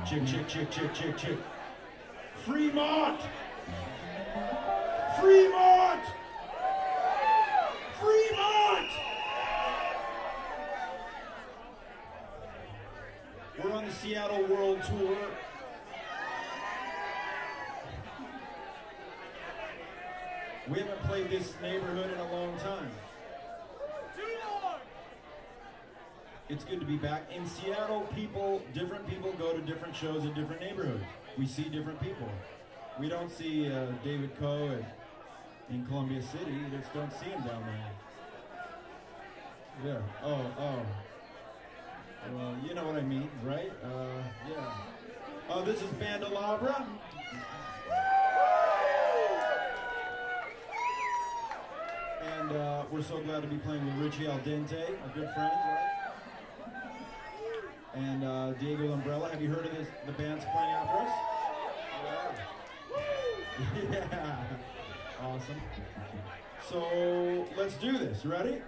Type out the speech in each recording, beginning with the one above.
Chick, chick, chick, chick, chick, chick. Fremont! Fremont! Fremont! We're on the Seattle World Tour. We haven't played this neighborhood in a long time. It's good to be back. In Seattle, different people go to different shows in different neighborhoods. We see different people. We don't see David Coe in Columbia City. You just don't see him down there. Yeah. Oh. Well, you know what I mean, right? Yeah. Oh, this is Bandalabra. And we're so glad to be playing with Richie Al Dente, our good friends, right? And Diego Umbrella. Have you heard of this? The band's playing after us? Yeah. Yeah. Awesome. So let's do this. Ready?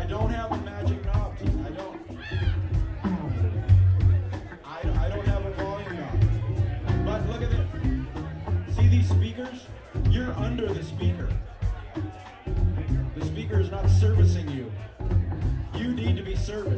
don't have the magic knobs. I don't have a volume knob. But look at this. See these speakers? You're under the speaker. The speaker is not servicing you. You need to be serviced.